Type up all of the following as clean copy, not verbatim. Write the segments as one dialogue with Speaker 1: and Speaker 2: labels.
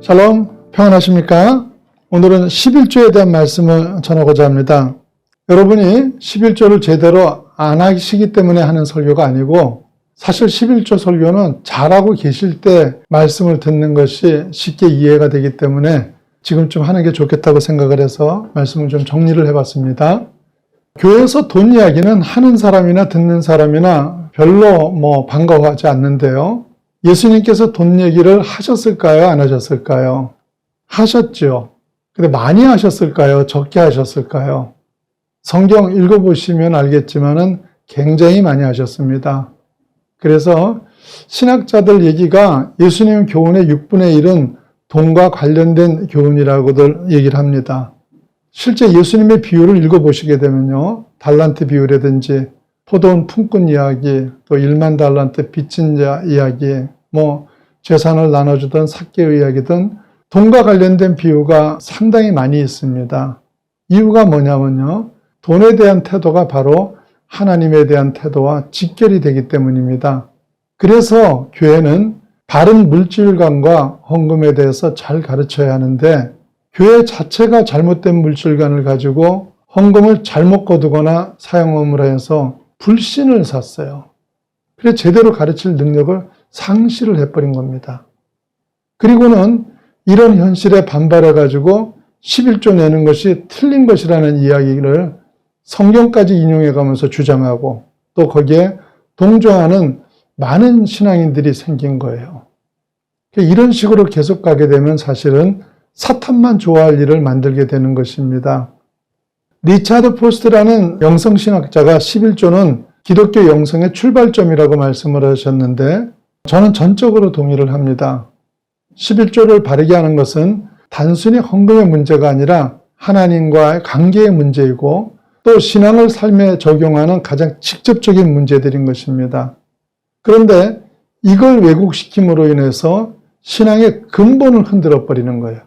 Speaker 1: 샬롬, 평안하십니까? 오늘은 11조에 대한 말씀을 전하고자 합니다. 여러분이 11조를 제대로 안 하시기 때문에 하는 설교가 아니고 사실 11조 설교는 잘하고 계실 때 말씀을 듣는 것이 쉽게 이해가 되기 때문에 지금쯤 하는 게 좋겠다고 생각을 해서 말씀을 좀 정리를 해봤습니다. 교회에서 돈 이야기는 하는 사람이나 듣는 사람이나 별로 반가워하지 않는데요. 예수님께서 돈 얘기를 하셨을까요? 안 하셨을까요? 하셨죠. 근데 많이 하셨을까요? 적게 하셨을까요? 성경 읽어보시면 알겠지만은 굉장히 많이 하셨습니다. 그래서 신학자들 얘기가 예수님 교훈의 6분의 1은 돈과 관련된 교훈이라고들 얘기를 합니다. 실제 예수님의 비유를 읽어보시게 되면요. 달란트 비유라든지 포도원 품꾼 이야기, 또 1만 달란트 빚진 자 이야기, 재산을 나눠주던 삭개의 이야기든 돈과 관련된 비유가 상당히 많이 있습니다. 이유가 뭐냐면요. 돈에 대한 태도가 바로 하나님에 대한 태도와 직결이 되기 때문입니다. 그래서 교회는 바른 물질관과 헌금에 대해서 잘 가르쳐야 하는데 교회 자체가 잘못된 물질관을 가지고 헌금을 잘못 거두거나 사용함으로 해서 불신을 샀어요. 그래서 제대로 가르칠 능력을 상실을 해버린 겁니다. 그리고는 이런 현실에 반발해가지고 11조 내는 것이 틀린 것이라는 이야기를 성경까지 인용해가면서 주장하고 또 거기에 동조하는 많은 신앙인들이 생긴 거예요. 이런 식으로 계속 가게 되면 사실은 사탄만 좋아할 일을 만들게 되는 것입니다. 리차드 포스트라는 영성신학자가 11조는 기독교 영성의 출발점이라고 말씀을 하셨는데 저는 전적으로 동의를 합니다. 11조를 바르게 하는 것은 단순히 헌금의 문제가 아니라 하나님과의 관계의 문제이고 또 신앙을 삶에 적용하는 가장 직접적인 문제들인 것입니다. 그런데 이걸 왜곡시킴으로 인해서 신앙의 근본을 흔들어 버리는 거예요.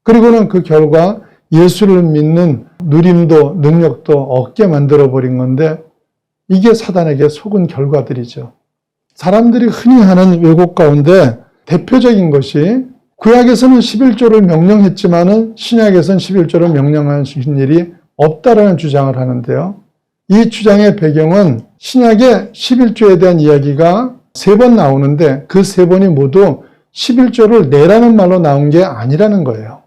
Speaker 1: 그리고는 그 결과 예수를 믿는 누림도 능력도 없게 만들어 버린 건데 이게 사단에게 속은 결과들이죠. 사람들이 흔히 하는 왜곡 가운데 대표적인 것이 구약에서는 11조를 명령했지만은 신약에서는 11조를 명령하신 일이 없다라는 주장을 하는데요. 이 주장의 배경은 신약의 11조에 대한 이야기가 3번 나오는데 그 3번이 모두 11조를 내라는 말로 나온 게 아니라는 거예요.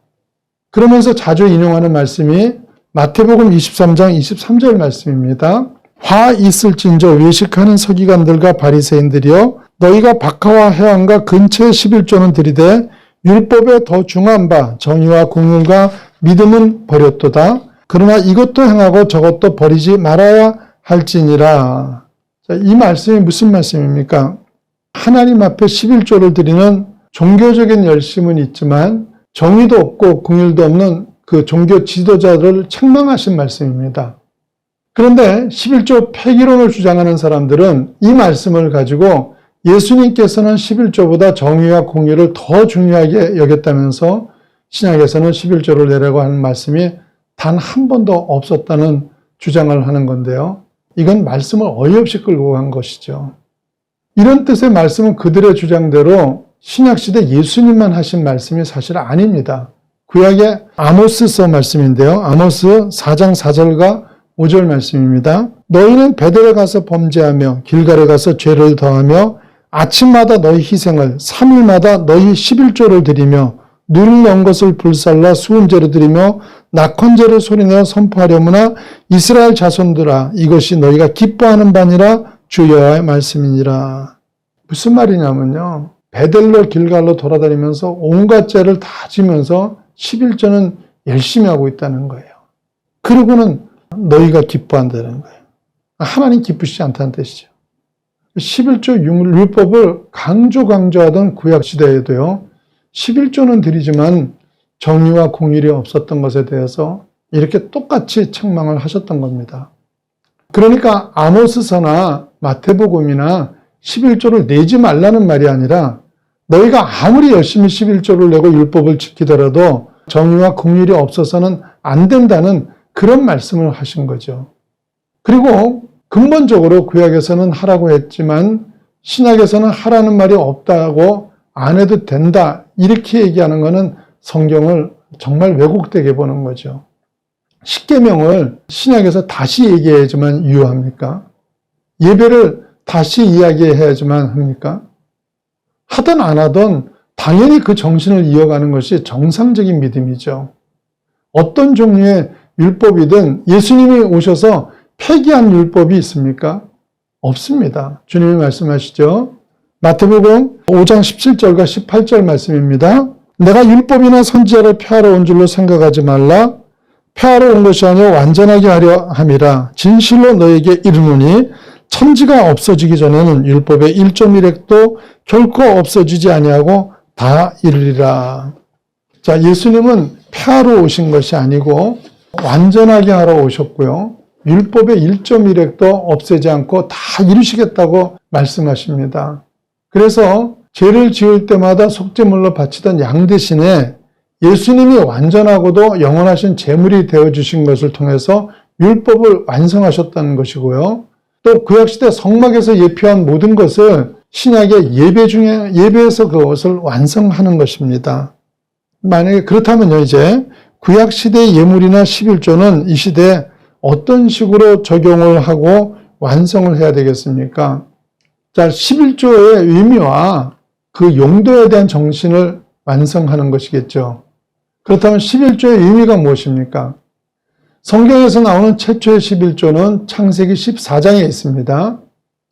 Speaker 1: 그러면서 자주 인용하는 말씀이 마태복음 23장 23절 말씀입니다. 화 있을진저 외식하는 서기관들과 바리새인들이여 너희가 박하와 해왕과 근처의 11조는 들이되 율법에 더 중한 바 정의와 공의와 믿음은 버렸도다. 그러나 이것도 행하고 저것도 버리지 말아야 할지니라. 이 말씀이 무슨 말씀입니까? 하나님 앞에 11조를 드리는 종교적인 열심은 있지만 정의도 없고 공의도 없는 그 종교 지도자들을 책망하신 말씀입니다. 그런데 11조 폐기론을 주장하는 사람들은 이 말씀을 가지고 예수님께서는 11조보다 정의와 공의를 더 중요하게 여겼다면서 신약에서는 11조를 내라고 하는 말씀이 단 한 번도 없었다는 주장을 하는 건데요. 이건 말씀을 어이없이 끌고 간 것이죠. 이런 뜻의 말씀은 그들의 주장대로 신약시대 예수님만 하신 말씀이 사실 아닙니다. 구약의 아모스서 말씀인데요. 아모스 4장 4절과 5절 말씀입니다. 너희는 베델에 가서 범죄하며 길갈에 가서 죄를 더하며 아침마다 너희 희생을 3일마다 너희 11조를 드리며 눈을 연 것을 불살라 수은제로 드리며 낙헌제를 소리내어 선포하려무나 이스라엘 자손들아 이것이 너희가 기뻐하는 바니라 주 여호와의 말씀이니라. 무슨 말이냐면요. 베델로 길갈로 돌아다니면서 온갖 죄를 다 지면서 11조는 열심히 하고 있다는 거예요. 그리고는 너희가 기뻐한다는 거예요. 하나님 기쁘시지 않다는 뜻이죠. 11조 율법을 강조하던 구약시대에도요. 11조는 드리지만 정의와 공의가 없었던 것에 대해서 이렇게 똑같이 책망을 하셨던 겁니다. 그러니까 아모스서나 마태복음이나 11조를 내지 말라는 말이 아니라 너희가 아무리 열심히 11조를 내고 율법을 지키더라도 정의와 공의가 없어서는 안 된다는 그런 말씀을 하신 거죠. 그리고 근본적으로 구약에서는 하라고 했지만 신약에서는 하라는 말이 없다고 안 해도 된다 이렇게 얘기하는 것은 성경을 정말 왜곡되게 보는 거죠. 십계명을 신약에서 다시 얘기해야지만 유효합니까? 예배를 다시 이야기해야지만 합니까? 하든 안 하든 당연히 그 정신을 이어가는 것이 정상적인 믿음이죠. 어떤 종류의 율법이든 예수님이 오셔서 폐기한 율법이 있습니까? 없습니다. 주님이 말씀하시죠. 마태복음 5장 17절과 18절 말씀입니다. 내가 율법이나 선지자를 폐하러 온 줄로 생각하지 말라. 폐하러 온 것이 아니라 완전하게 하려 함이라. 진실로 너에게 이르노니 천지가 없어지기 전에는 율법의 1.1획도 결코 없어지지 아니하고 다 이르리라. 자, 예수님은 폐하러 오신 것이 아니고 완전하게 하러 오셨고요. 율법의 1.1획도 없애지 않고 다 이루시겠다고 말씀하십니다. 그래서 죄를 지을 때마다 속죄물로 바치던 양 대신에 예수님이 완전하고도 영원하신 제물이 되어주신 것을 통해서 율법을 완성하셨다는 것이고요. 또 구약시대 성막에서 예표한 모든 것을 신약의 예배에서 그것을 완성하는 것입니다. 만약에 그렇다면요, 이제 구약시대의 예물이나 11조는 이 시대에 어떤 식으로 적용을 하고 완성을 해야 되겠습니까? 자, 11조의 의미와 그 용도에 대한 정신을 완성하는 것이겠죠. 그렇다면 11조의 의미가 무엇입니까? 성경에서 나오는 최초의 11조는 창세기 14장에 있습니다.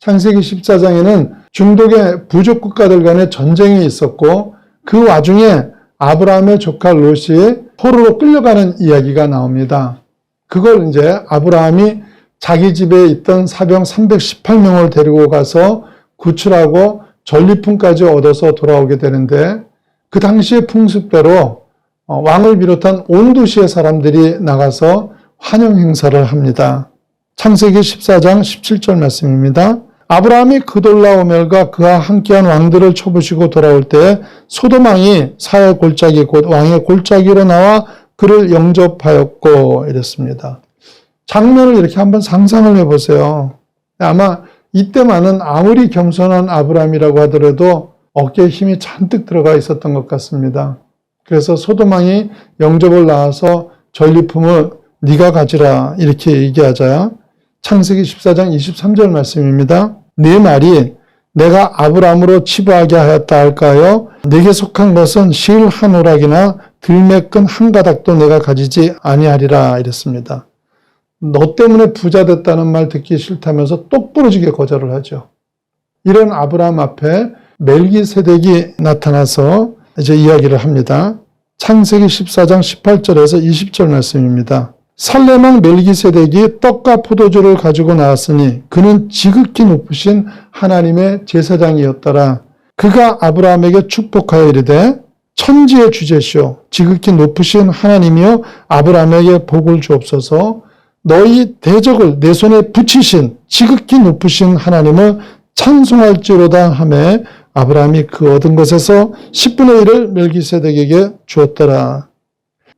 Speaker 1: 창세기 14장에는 중동의 부족 국가들 간의 전쟁이 있었고 그 와중에 아브라함의 조카 롯이 포로로 끌려가는 이야기가 나옵니다. 그걸 이제 아브라함이 자기 집에 있던 사병 318명을 데리고 가서 구출하고 전리품까지 얻어서 돌아오게 되는데 그 당시의 풍습대로 왕을 비롯한 온 도시의 사람들이 나가서 환영 행사를 합니다. 창세기 14장 17절 말씀입니다. 아브라함이 그돌라오멜과 그와 함께한 왕들을 쳐부시고 돌아올 때 소돔왕이 사의 골짜기 곧 왕의 골짜기로 나와 그를 영접하였고 이랬습니다. 장면을 이렇게 한번 상상을 해보세요. 아마 이때만은 아무리 겸손한 아브라함이라고 하더라도 어깨에 힘이 잔뜩 들어가 있었던 것 같습니다. 그래서 소돔왕이 영접을 나와서 전리품을 네가 가지라 이렇게 얘기하자 창세기 14장 23절 말씀입니다. 네 말이 내가 아브라함으로 치부하게 하였다 할까요? 내게 속한 것은 실 한 오락이나 들매끈 한 가닥도 내가 가지지 아니하리라 이랬습니다. 너 때문에 부자 됐다는 말 듣기 싫다면서 똑부러지게 거절을 하죠. 이런 아브라함 앞에 멜기세덱이 나타나서 이제 이야기를 합니다. 창세기 14장 18절에서 20절 말씀입니다. 살렘왕 멜기세덱이 떡과 포도주를 가지고 나왔으니 그는 지극히 높으신 하나님의 제사장이었더라. 그가 아브라함에게 축복하여 이르되 천지의 주제시오 지극히 높으신 하나님이여 아브라함에게 복을 주옵소서. 너희 대적을 내 손에 붙이신 지극히 높으신 하나님을 찬송할지로다 하매 아브라함이 그 얻은 것에서 10분의 1을 멜기세덱에게 주었더라.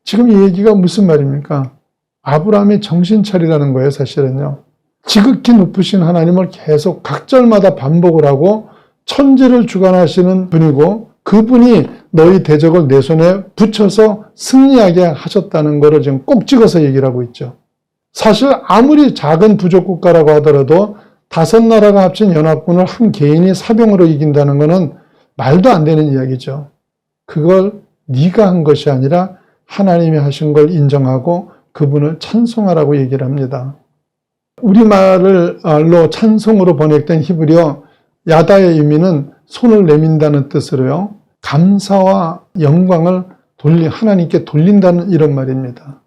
Speaker 1: 지금 이 얘기가 무슨 말입니까? 아브라함이 정신 차리라는 거예요, 사실은요. 지극히 높으신 하나님을 계속 각절마다 반복을 하고 천지를 주관하시는 분이고 그분이 너희 대적을 내 손에 붙여서 승리하게 하셨다는 것을 지금 꼭 찍어서 얘기를 하고 있죠. 사실 아무리 작은 부족 국가라고 하더라도 5나라가 합친 연합군을 한 개인이 사병으로 이긴다는 것은 말도 안 되는 이야기죠. 그걸 네가 한 것이 아니라 하나님이 하신 걸 인정하고 그분을 찬송하라고 얘기를 합니다. 우리말로 찬송으로 번역된 히브리어 야다의 의미는 손을 내민다는 뜻으로요. 감사와 영광을 하나님께 돌린다는 이런 말입니다.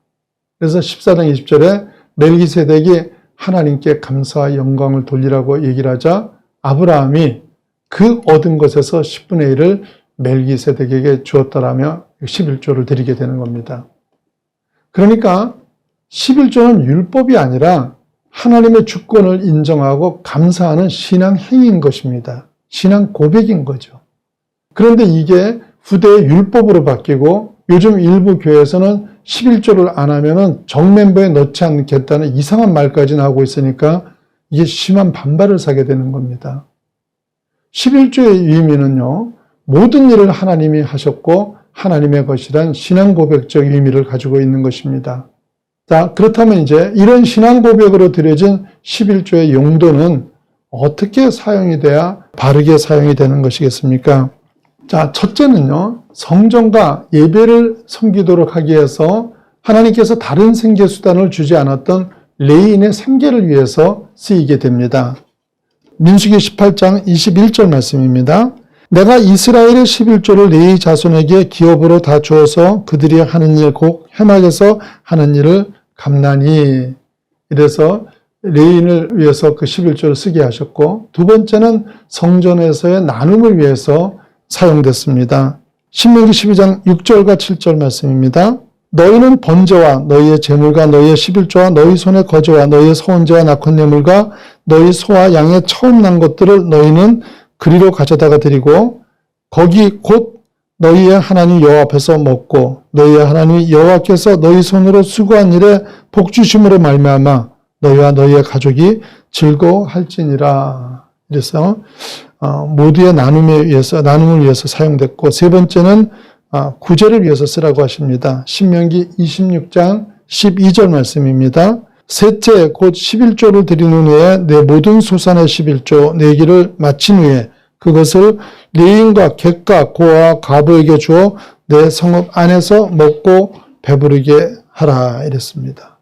Speaker 1: 그래서 14장 20절에 멜기세덱이 하나님께 감사와 영광을 돌리라고 얘기를 하자 아브라함이 그 얻은 것에서 10분의 1을 멜기세덱에게 주었더라며 11조를 드리게 되는 겁니다. 그러니까 11조는 율법이 아니라 하나님의 주권을 인정하고 감사하는 신앙 행위인 것입니다. 신앙 고백인 거죠. 그런데 이게 후대의 율법으로 바뀌고 요즘 일부 교회에서는 11조를 안 하면은 정멤버에 넣지 않겠다는 이상한 말까지 나오고 있으니까 이게 심한 반발을 사게 되는 겁니다. 11조의 의미는요, 모든 일을 하나님이 하셨고 하나님의 것이란 신앙 고백적 의미를 가지고 있는 것입니다. 자, 그렇다면 이제 이런 신앙 고백으로 드려진 11조의 용도는 어떻게 사용이 돼야 바르게 사용이 되는 것이겠습니까? 자, 첫째는요, 성전과 예배를 섬기도록 하기 위해서 하나님께서 다른 생계 수단을 주지 않았던 레위인의 생계를 위해서 쓰이게 됩니다. 민수기 18장 21절 말씀입니다. 내가 이스라엘의 11조를 레위 자손에게 기업으로 다 주어서 그들이 하는 일 곧 회막에서 하는 일을 감나니. 이래서 레위인을 위해서 그 11조를 쓰게 하셨고, 두 번째는 성전에서의 나눔을 위해서 사용됐습니다. 신명기 12장 6절과 7절 말씀입니다. 너희는 번제와 너희의 제물과 너희의 11조와 너희 손의 거제와 너희의 서원제와 낙헌제물과 너희 소와 양의 처음 난 것들을 너희는 그리로 가져다가 드리고 거기 곧 너희의 하나님 여호와 앞에서 먹고 너희의 하나님 여호와께서 너희 손으로 수고한 일에 복 주심으로 말미암아 너희와 너희의 가족이 즐거워할지니라. 그래서 모두의 나눔을 위해서 사용됐고, 세 번째는 구제를 위해서 쓰라고 하십니다. 신명기 26장 12절 말씀입니다. 셋째 곧 11조를 드리는 후에 내 모든 소산의 11조 내기를 마친 후에 그것을 레위인과 객과 고와 과부에게 주어 내 성읍 안에서 먹고 배부르게 하라 이랬습니다.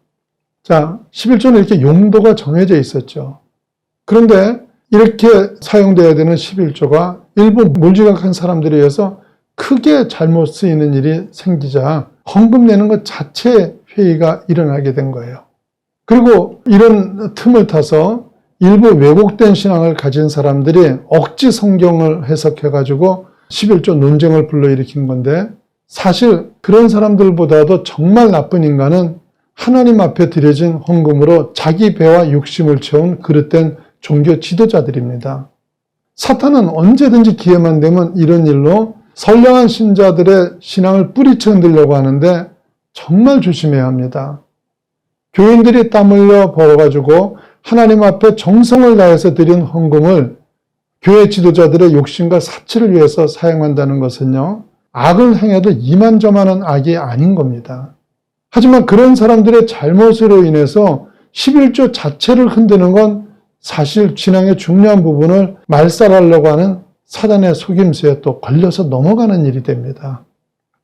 Speaker 1: 자, 11조는 이렇게 용도가 정해져 있었죠. 그런데 이렇게 사용되어야 되는 11조가 일부 몰지각한 사람들에 의해서 크게 잘못 쓰이는 일이 생기자 헌금 내는 것 자체에 회의가 일어나게 된 거예요. 그리고 이런 틈을 타서 일부 왜곡된 신앙을 가진 사람들이 억지 성경을 해석해가지고 11조 논쟁을 불러일으킨 건데, 사실 그런 사람들보다도 정말 나쁜 인간은 하나님 앞에 드려진 헌금으로 자기 배와 욕심을 채운 그릇된 종교 지도자들입니다. 사탄은 언제든지 기회만 되면 이런 일로 선량한 신자들의 신앙을 뿌리쳐 흔들려고 하는데 정말 조심해야 합니다. 교인들이 땀 흘려 벌어가지고 하나님 앞에 정성을 다해서 드린 헌금을 교회 지도자들의 욕심과 사치를 위해서 사용한다는 것은요, 악을 행해도 이만저만한 악이 아닌 겁니다. 하지만 그런 사람들의 잘못으로 인해서 11조 자체를 흔드는 건 사실 신앙의 중요한 부분을 말살하려고 하는 사단의 속임수에 또 걸려서 넘어가는 일이 됩니다.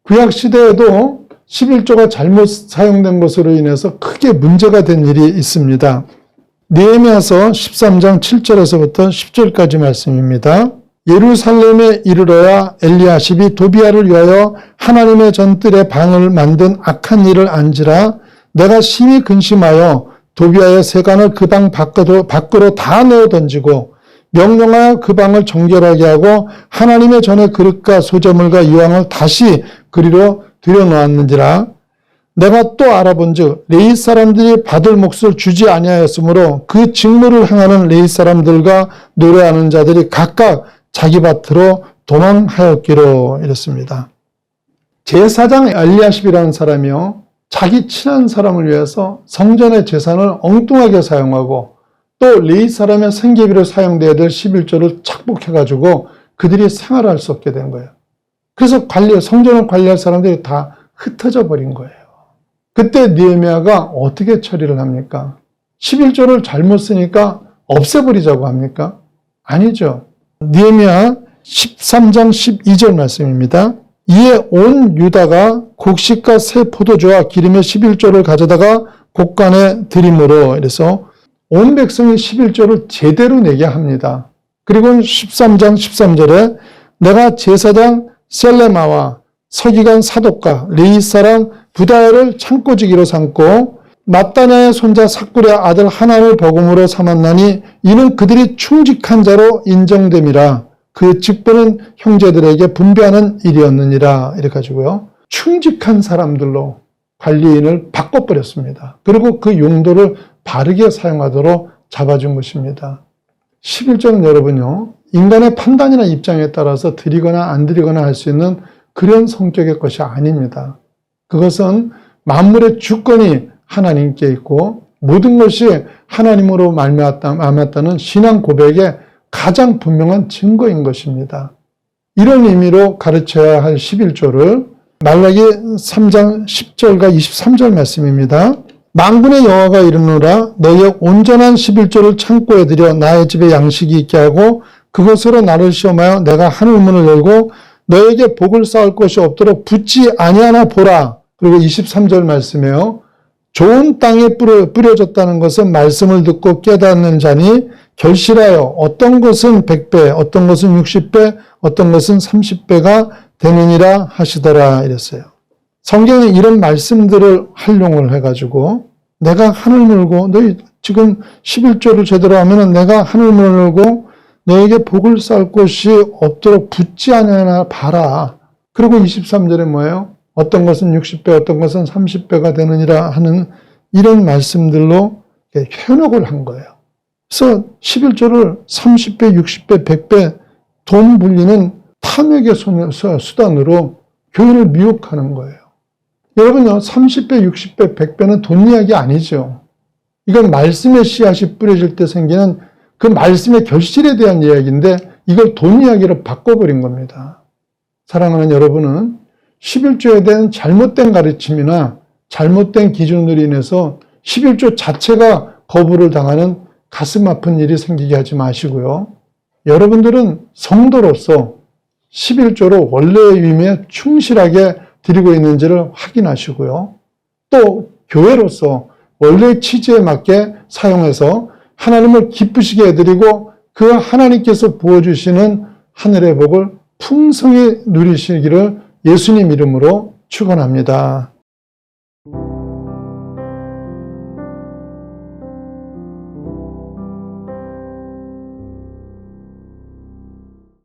Speaker 1: 구약 시대에도 11조가 잘못 사용된 것으로 인해서 크게 문제가 된 일이 있습니다. 느헤미야서 13장 7절에서부터 10절까지 말씀입니다. 예루살렘에 이르러야 엘리야십이 도비아를 위하여 하나님의 전뜰에 방을 만든 악한 일을 안지라 내가 심히 근심하여 도비아의 세간을 그 방 밖으로 다 내어 던지고 명령하여 그 방을 정결하게 하고 하나님의 전의 그릇과 소재물과 이왕을 다시 그리로 들여놓았는지라. 내가 또 알아본즉 레위 사람들이 받을 몫을 주지 아니하였으므로 그 직무를 행하는 레위 사람들과 노래하는 자들이 각각 자기 밭으로 도망하였기로 이랬습니다. 제사장 엘리야십이라는 사람이요, 자기 친한 사람을 위해서 성전의 재산을 엉뚱하게 사용하고 또 레위 사람의 생계비로 사용돼야 될 11조를 착복해가지고 그들이 생활할 수 없게 된 거예요. 그래서 성전을 관리할 사람들이 다 흩어져 버린 거예요. 그때 느헤미야가 어떻게 처리를 합니까? 11조를 잘못 쓰니까 없애버리자고 합니까? 아니죠. 느헤미야 13장 12절 말씀입니다. 이에 온 유다가 곡식과 새 포도주와 기름의 11조를 가져다가 곡간에 드림으로, 이래서 온 백성이 11조를 제대로 내게 합니다. 그리고 13장 13절에 내가 제사장 셀레마와 서기관 사독과 레위 사람 부다엘을 창고지기로 삼고 mat단야의 손자 삭불의 아들 하나를 버금으로 삼았나니 이는 그들이 충직한 자로 인정됨이라. 그 직분은 형제들에게 분배하는 일이었느니라. 이렇게 가지고요, 충직한 사람들로 관리인을 바꿔버렸습니다. 그리고 그 용도를 바르게 사용하도록 잡아준 것입니다. 11조는 여러분요, 인간의 판단이나 입장에 따라서 드리거나 안 드리거나 할 수 있는 그런 성격의 것이 아닙니다. 그것은 만물의 주권이 하나님께 있고 모든 것이 하나님으로 말미암았다는 신앙 고백의 가장 분명한 증거인 것입니다. 이런 의미로 가르쳐야 할 11조를 말라기 3장 10절과 23절 말씀입니다. 만군의 여호와가 이르노라 너희의 온전한 11조를 창고에 들여 나의 집에 양식이 있게 하고 그것으로 나를 시험하여 내가 하늘 문을 열고 너에게 복을 쌓을 것이 없도록 붙지 아니하나 보라. 그리고 23절 말씀이에요. 좋은 땅에 뿌려졌다는 것은 말씀을 듣고 깨닫는 자니 결실하여 어떤 것은 100배, 어떤 것은 60배, 어떤 것은 30배가 되느니라 하시더라 이랬어요. 성경에 이런 말씀들을 활용을 해가지고 내가 하늘 물고 너희 지금 11조를 제대로 하면은 내가 하늘 문을 열고 너에게 복을 쌓을 곳이 없도록 붙지 않으나 봐라. 그리고 23절에 뭐예요? 어떤 것은 60배, 어떤 것은 30배가 되느니라 하는 이런 말씀들로 현혹을 한 거예요. 그래서 11조를 30배, 60배, 100배 돈 불리는 탐욕의 수단으로 교회를 미혹하는 거예요. 여러분요, 30배, 60배, 100배는 돈 이야기 아니죠. 이건 말씀의 씨앗이 뿌려질 때 생기는 그 말씀의 결실에 대한 이야기인데 이걸 돈 이야기로 바꿔버린 겁니다. 사랑하는 여러분은 11조에 대한 잘못된 가르침이나 잘못된 기준으로 인해서 11조 자체가 거부를 당하는 가슴 아픈 일이 생기게 하지 마시고요. 여러분들은 성도로서 11조로 원래의 의미에 충실하게 드리고 있는지를 확인하시고요. 또 교회로서 원래의 취지에 맞게 사용해서 하나님을 기쁘시게 해드리고 그 하나님께서 부어주시는 하늘의 복을 풍성히 누리시기를 예수님 이름으로 축원합니다.